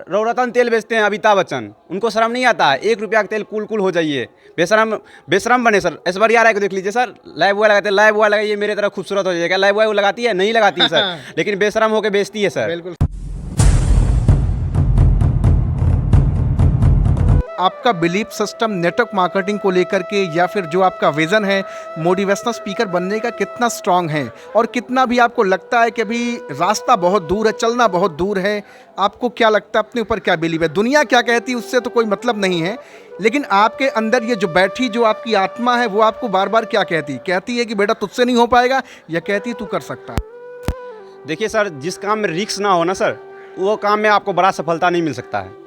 रतन तेल बेचते हैं अमिताभ बच्चन, उनको शर्म नहीं आता है? 1 रुपया का तेल कूल कूल हो जाइए, बेशरम बेशरम बने सर। ऐश्वर्या राय को देख लीजिए सर, लाइव बॉय लगाते हैं, लाइव बॉय लगाइए मेरे तरह खूबसूरत हो जाएगा। लाइव बॉय वो लगाती है? नहीं लगाती है सर, लेकिन बेशरम होकर बेचती है सर। बिल्कुल। आपका बिलीफ सिस्टम नेटवर्क मार्केटिंग को लेकर के या फिर जो आपका विज़न है मोटिवेशनल स्पीकर बनने का कितना स्ट्रांग है, और कितना भी आपको लगता है कि अभी रास्ता बहुत दूर है, चलना बहुत दूर है? आपको क्या लगता है, अपने ऊपर क्या बिलीव है? दुनिया क्या कहती है उससे तो कोई मतलब नहीं है, लेकिन आपके अंदर ये जो बैठी जो आपकी आत्मा है वो आपको बार बार क्या कहती है कि बेटा तुझसे नहीं हो पाएगा, या कहती है तू कर सकता है? देखिए सर, जिस काम में रिस्क ना हो ना सर, वो काम में आपको बड़ा सफलता नहीं मिल सकता है।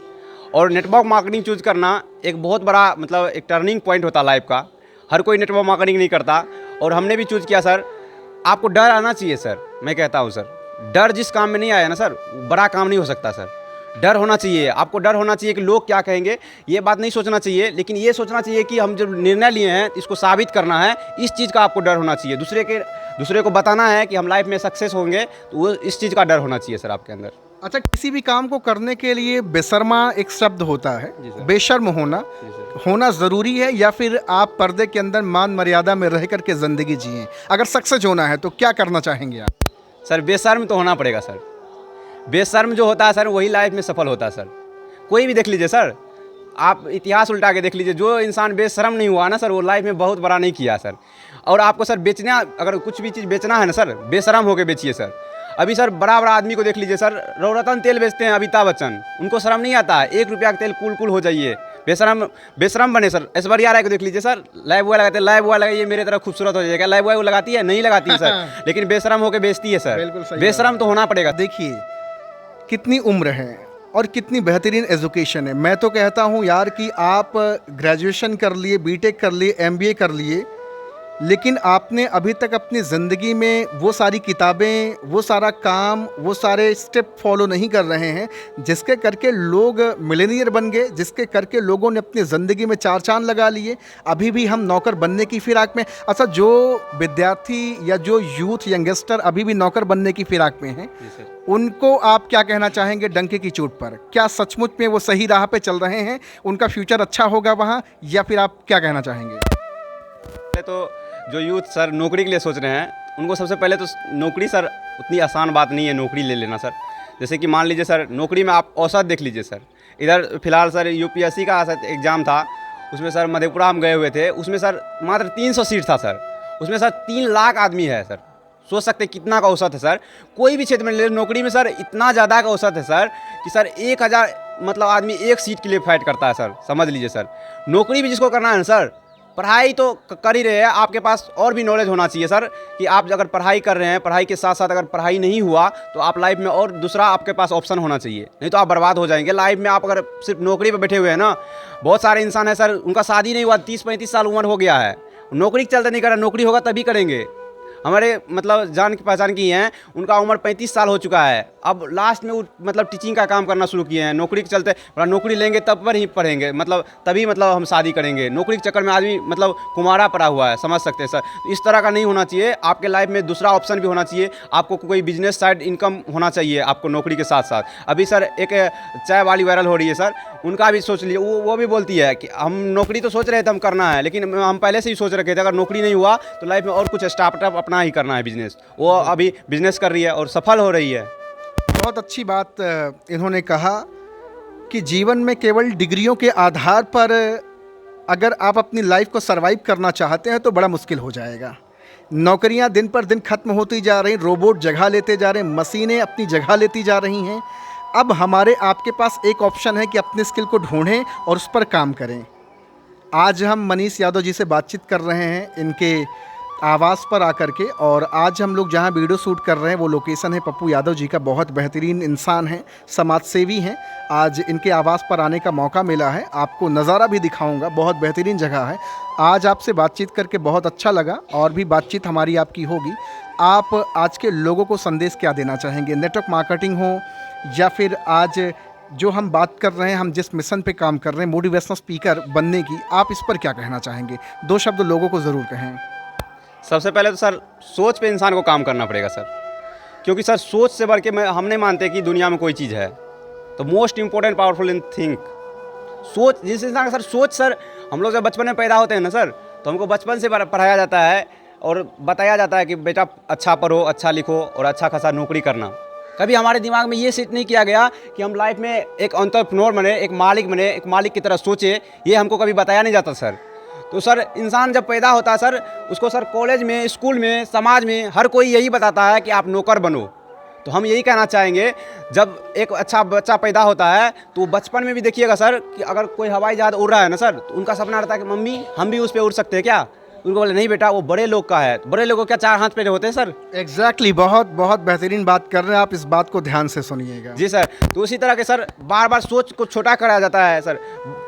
और नेटवर्क मार्केटिंग चूज करना एक बहुत बड़ा मतलब एक टर्निंग पॉइंट होता है लाइफ का। हर कोई नेटवर्क मार्केटिंग नहीं करता, और हमने भी चूज किया सर। आपको डर आना चाहिए सर, मैं कहता हूँ सर। डर जिस काम में नहीं आया ना सर, बड़ा काम नहीं हो सकता सर। डर होना चाहिए, आपको डर होना चाहिए कि लोग क्या कहेंगे, ये बात नहीं सोचना चाहिए, लेकिन ये सोचना चाहिए कि हम जब निर्णय लिए हैं इसको साबित करना है, इस चीज़ का आपको डर होना चाहिए। दूसरे को बताना है कि हम लाइफ में सक्सेस होंगे, तो वो इस चीज़ का डर होना चाहिए सर आपके अंदर। अच्छा, किसी भी काम को करने के लिए बेशर्मा एक शब्द होता है, बेशर्म होना ज़रूरी है, या फिर आप पर्दे के अंदर मान मर्यादा में रह कर के ज़िंदगी जिएं? अगर सक्सेस होना है तो क्या करना चाहेंगे आप? सर बेशर्म तो होना पड़ेगा सर। बेशर्म जो होता है सर वही लाइफ में सफल होता है सर। कोई भी देख लीजिए सर, आप इतिहास उल्टा के देख लीजिए, जो इंसान बेशर्म नहीं हुआ ना सर, वो लाइफ में बहुत बड़ा नहीं किया सर। और आपको सर बेचना, अगर कुछ भी चीज़ बेचना है ना सर, बेशर्म होकर बेचिए सर। अभी सर बड़ा बड़ा आदमी को देख लीजिए सर, रतन तेल बेचते हैं अमिताभ बच्चन, उनको शर्म नहीं आता है? 1 रुपया का तेल कूल कूल हो जाइए, बेशरम बने सर। ऐश्वर्या राय को देख लीजिए सर, लाइव बॉय लगाते हैं, लाइव बॉय लगाइए मेरे तरह खूबसूरत हो जाएगा। लाइव बॉय वो लगाती है? नहीं लगाती है सर, लेकिन बेशरम होकर बेचती है सर। बेशरम तो होना पड़ेगा। देखिए कितनी उम्र है और कितनी बेहतरीन एजुकेशन है। मैं तो कहता हूँ यार कि आप ग्रेजुएशन कर लिए, बीटेक कर लिए, एमबीए कर लिए, लेकिन आपने अभी तक अपनी ज़िंदगी में वो सारी किताबें, वो सारा काम, वो सारे स्टेप फॉलो नहीं कर रहे हैं जिसके करके लोग मिलेनियर बन गए, जिसके करके लोगों ने अपनी ज़िंदगी में 4 चांद लगा लिए। अभी भी हम नौकर बनने की फिराक में। अच्छा, जो विद्यार्थी या जो यूथ यंगस्टर अभी भी नौकर बनने की फिराक में हैं, उनको आप क्या कहना चाहेंगे डंके की चोट पर? क्या सचमुच में वो सही राह पे चल रहे हैं? उनका फ्यूचर अच्छा होगा वहाँ, या फिर आप क्या कहना चाहेंगे? तो जो यूथ सर नौकरी के लिए सोच रहे हैं, उनको सबसे पहले तो नौकरी सर उतनी आसान बात नहीं है नौकरी ले लेना सर। जैसे कि मान लीजिए सर, नौकरी में आप औसत देख लीजिए सर। इधर फिलहाल सर यूपीएससी का एग्ज़ाम था, उसमें सर मधेपुरा हम गए हुए थे, उसमें सर मात्र 300 सीट था सर। उसमें सर 3 लाख आदमी है सर। सोच सकते हैं कितना का औसत है सर। कोई भी क्षेत्र में ले नौकरी में सर इतना ज़्यादा का औसत है सर कि सर 1000 मतलब आदमी एक सीट के लिए फाइट करता है सर। समझ लीजिए सर, नौकरी भी जिसको करना है ना सर, पढ़ाई तो कर ही रहे हैं, आपके पास और भी नॉलेज होना चाहिए सर। कि आप अगर पढ़ाई कर रहे हैं, पढ़ाई के साथ साथ अगर पढ़ाई नहीं हुआ तो आप लाइफ में और दूसरा आपके पास ऑप्शन होना चाहिए, नहीं तो आप बर्बाद हो जाएंगे लाइफ में। आप अगर सिर्फ नौकरी पर बैठे हुए हैं ना, बहुत सारे इंसान है सर, उनका शादी नहीं हुआ, 30-35 साल उम्र हो गया है, नौकरी के चलते नहीं कर रहा। नौकरी होगा तभी करेंगे। हमारे मतलब जान की पहचान की हैं, उनका उम्र 35 साल हो चुका है, अब लास्ट में वो मतलब टीचिंग का काम करना शुरू किए हैं। नौकरी के चलते नौकरी लेंगे तब पर ही पढ़ेंगे, मतलब तभी मतलब हम शादी करेंगे। नौकरी के चक्कर में आदमी मतलब कुमारा पड़ा हुआ है, समझ सकते हैं सर। इस तरह का नहीं होना चाहिए। आपके लाइफ में दूसरा ऑप्शन भी होना चाहिए, आपको कोई बिजनेस साइड इनकम होना चाहिए आपको नौकरी के साथ साथ। अभी सर एक चाय वाली वायरल हो रही है सर, उनका भी सोच लिए, वो भी बोलती है कि हम नौकरी तो सोच रहे थे हम करना है, लेकिन हम पहले से ही सोच रखे थे अगर नौकरी नहीं हुआ तो लाइफ में और कुछ स्टार्टअप अपना ही करना है, बिजनेस। वो अभी बिजनेस कर रही है और सफल हो रही है। बहुत अच्छी बात इन्होंने कहा कि जीवन में केवल डिग्रियों के आधार पर अगर आप अपनी लाइफ को सरवाइव करना चाहते हैं तो बड़ा मुश्किल हो जाएगा। नौकरियां दिन पर दिन खत्म होती जा रही, रोबोट जगह लेते जा रहे हैं, मशीनें अपनी जगह लेती जा रही हैं। अब हमारे आपके पास एक ऑप्शन है कि अपने स्किल को ढूंढें और उस पर काम करें। आज हम मनीष यादव जी से बातचीत कर रहे हैं इनके आवास पर आकर के, और आज हम लोग जहां वीडियो शूट कर रहे हैं वो लोकेशन है पप्पू यादव जी का। बहुत बेहतरीन इंसान हैं, समाज सेवी हैं। आज इनके आवास पर आने का मौका मिला है, आपको नज़ारा भी दिखाऊंगा, बहुत बेहतरीन जगह है। आज आपसे बातचीत करके बहुत अच्छा लगा, और भी बातचीत हमारी आपकी होगी। आप आज के लोगों को संदेश क्या देना चाहेंगे? नेटवर्क मार्केटिंग हो या फिर आज जो हम बात कर रहे हैं, हम जिस मिशन पे काम कर रहे हैं मोटिवेशनल स्पीकर बनने की, आप इस पर क्या कहना चाहेंगे? 2 शब्द लोगों को ज़रूर कहें। सबसे पहले तो सर सोच पे इंसान को काम करना पड़ेगा सर, क्योंकि सर सोच से बढ़ के हम नहीं मानते कि दुनिया में कोई चीज़ है। तो most important powerful in think, सोच। जिस इंसान का सर सोच, सर हम लोग जब बचपन में पैदा होते हैं ना सर, तो हमको बचपन से पढ़ाया जाता है और बताया जाता है कि बेटा अच्छा पढ़ो, अच्छा लिखो और अच्छा खासा नौकरी करना। कभी हमारे दिमाग में ये सेट नहीं किया गया कि हम लाइफ में एक एंटरप्रेन्योर बने, एक मालिक की तरह सोचे। ये हमको कभी बताया नहीं जाता सर। तो सर इंसान जब पैदा होता है सर, उसको सर कॉलेज में, स्कूल में, समाज में हर कोई यही बताता है कि आप नौकर बनो। तो हम यही कहना चाहेंगे, जब एक अच्छा बच्चा पैदा होता है तो बचपन में भी देखिएगा सर कि अगर कोई हवाई जहाज उड़ रहा है ना सर, तो उनका सपना रहता है कि मम्मी हम भी उस पर उड़ सकते हैं क्या। उनको बोले नहीं बेटा, वो बड़े लोग का है। बड़े लोगों क्या 4 हाथ पैर होते हैं सर। एग्जैक्टली, बहुत बहुत बेहतरीन बात कर रहे हैं आप, इस बात को ध्यान से सुनिएगा। जी सर। तो उसी तरह के सर बार बार सोच को छोटा कराया जाता है सर।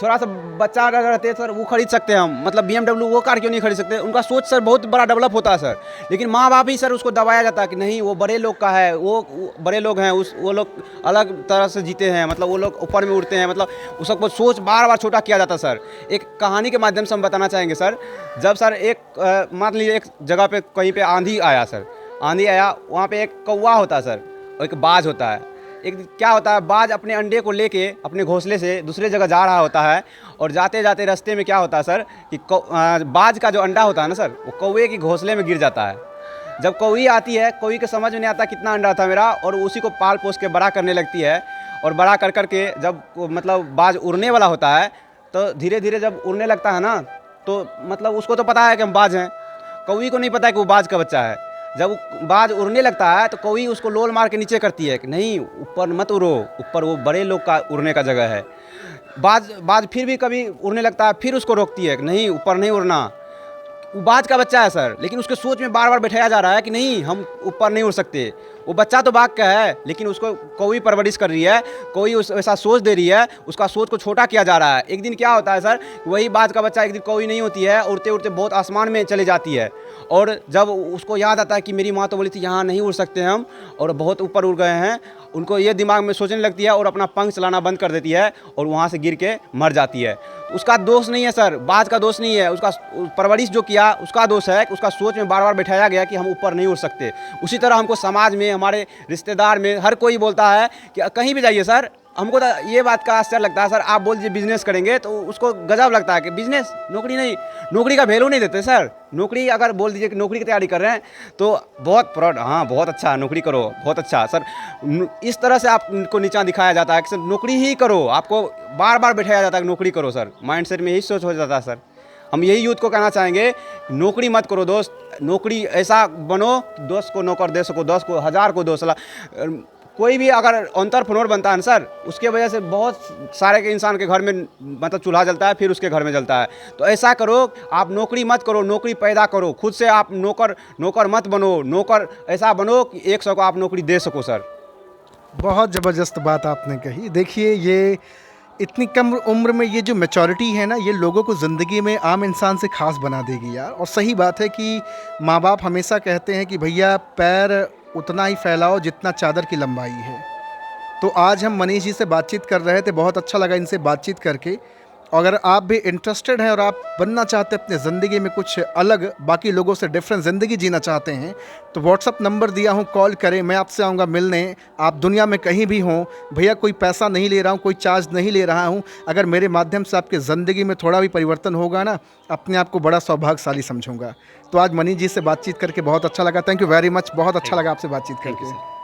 थोड़ा सा बच्चा अगर रहते हैं सर, वो खरीद सकते हैं हम, मतलब BMW वो कार क्यों नहीं खरीद सकते। उनका सोच सर बहुत बड़ा डेवलप होता है सर, लेकिन माँ बाप ही सर उसको दबाया जाता है कि नहीं वो बड़े लोग का है, वो बड़े लोग हैं, वो लोग अलग तरह से जीते हैं, मतलब वो लोग ऊपर में उड़ते हैं, मतलब उस सबको सोच बार बार छोटा किया जाता है सर। एक कहानी के माध्यम से हम बताना चाहेंगे सर। जब सर एक मान लीजिए एक जगह पे कहीं पे आंधी आया सर, आंधी आया, वहाँ पे एक कौवा होता है सर और एक बाज होता है। एक क्या होता है, बाज अपने अंडे को लेके अपने घोंसले से दूसरे जगह जा रहा होता है, और जाते जाते रास्ते में क्या होता है सर कि बाज का जो अंडा होता है ना सर, वो कौवे के घोंसले में गिर जाता है। जब कौवी आती है, कौवी के समझ में नहीं आता कितना अंडा था मेरा, और उसी को पाल पोस के बड़ा करने लगती है। और बड़ा कर करके जब मतलब बाज उड़ने वाला होता है, तो धीरे धीरे जब उड़ने लगता है ना, तो मतलब उसको तो पता है कि हम बाज हैं, कौवी को नहीं पता है कि वो बाज का बच्चा है। जब बाज उड़ने लगता है तो कौवी उसको लोल मार के नीचे करती है कि नहीं ऊपर मत उड़ो, ऊपर वो बड़े लोग का उड़ने का जगह है। बाज फिर भी कभी उड़ने लगता है, फिर उसको रोकती है कि नहीं ऊपर नहीं उड़ना। वो बाज का बच्चा है सर, लेकिन उसके सोच में बार बार बैठाया जा रहा है कि नहीं हम ऊपर नहीं उड़ सकते। वो बच्चा तो बाघ का है, लेकिन उसको कौवी परवरिश कर रही है, कोई उस वैसा सोच दे रही है, उसका सोच को छोटा किया जा रहा है। एक दिन क्या होता है सर, वही बाज का बच्चा एक दिन कौवी नहीं होती है, उड़ते उड़ते बहुत आसमान में चले जाती है। और जब उसको याद आता है कि मेरी माँ तो बोली थी यहाँ नहीं उड़ सकते हम, और बहुत ऊपर उड़ गए हैं, उनको ये दिमाग में सोचने लगती है और अपना पंख चलाना बंद कर देती है और वहाँ से गिर के मर जाती है। उसका दोष नहीं है सर, बाज का दोष नहीं है, उसका परवरिश जो किया उसका दोष है। उसका सोच में बार बार बैठाया गया कि हम ऊपर नहीं उड़ सकते। उसी तरह हमको समाज में, हमारे रिश्तेदार में हर कोई बोलता है कि कहीं भी जाइए सर, हमको तो ये बात का आश्चर्य लगता है सर, आप बोल दीजिए बिजनेस करेंगे तो उसको गजब लगता है कि बिजनेस, नौकरी नहीं, नौकरी का वैल्यू नहीं देते सर। नौकरी अगर बोल दीजिए कि नौकरी की तैयारी कर रहे हैं तो बहुत प्राउड, हाँ बहुत अच्छा नौकरी करो, बहुत अच्छा सर। इस तरह से आपको नीचा दिखाया जाता है कि सर नौकरी ही करो, आपको बार बार बैठाया जाता है कि नौकरी करो सर। माइंडसेट में यही सोच हो जाता है सर। हम यही यूथ को कहना चाहेंगे, नौकरी मत करो दोस्त, नौकरी ऐसा बनो 10 को नौकर दे सको, 10 को 1000 को 2 कोई भी अगर एंटरप्रेन्योर बनता है ना सर, उसके वजह से बहुत सारे के इंसान के घर में मतलब चूल्हा जलता है, फिर उसके घर में जलता है। तो ऐसा करो, आप नौकरी मत करो, नौकरी पैदा करो खुद से। आप नौकर मत बनो, नौकर ऐसा बनो कि 100 को आप नौकरी दे सको सर। बहुत ज़बरदस्त बात आपने कही। देखिए, ये इतनी कम उम्र में ये जो मैच्योरिटी है ना, ये लोगों को ज़िंदगी में आम इंसान से ख़ास बना देगी यार। और सही बात है कि माँ बाप हमेशा कहते हैं कि भैया पैर उतना ही फैलाओ जितना चादर की लंबाई है। तो आज हम मनीष जी से बातचीत कर रहे थे, बहुत अच्छा लगा इनसे बातचीत करके। अगर आप भी इंटरेस्टेड हैं और आप बनना चाहते हैं अपने ज़िंदगी में कुछ अलग, बाकी लोगों से डिफरेंट ज़िंदगी जीना चाहते हैं, तो व्हाट्सअप नंबर दिया हूँ, कॉल करें, मैं आपसे आऊँगा मिलने। आप दुनिया में कहीं भी हों, भैया कोई पैसा नहीं ले रहा हूँ, कोई चार्ज नहीं ले रहा हूँ। अगर मेरे माध्यम से आपके ज़िंदगी में थोड़ा भी परिवर्तन होगा ना, अपने आप को बड़ा सौभाग्यशाली समझूंगा। तो आज मनीष जी से बातचीत करके बहुत अच्छा लगा। थैंक यू वेरी मच, बहुत अच्छा लगा आपसे बातचीत करके।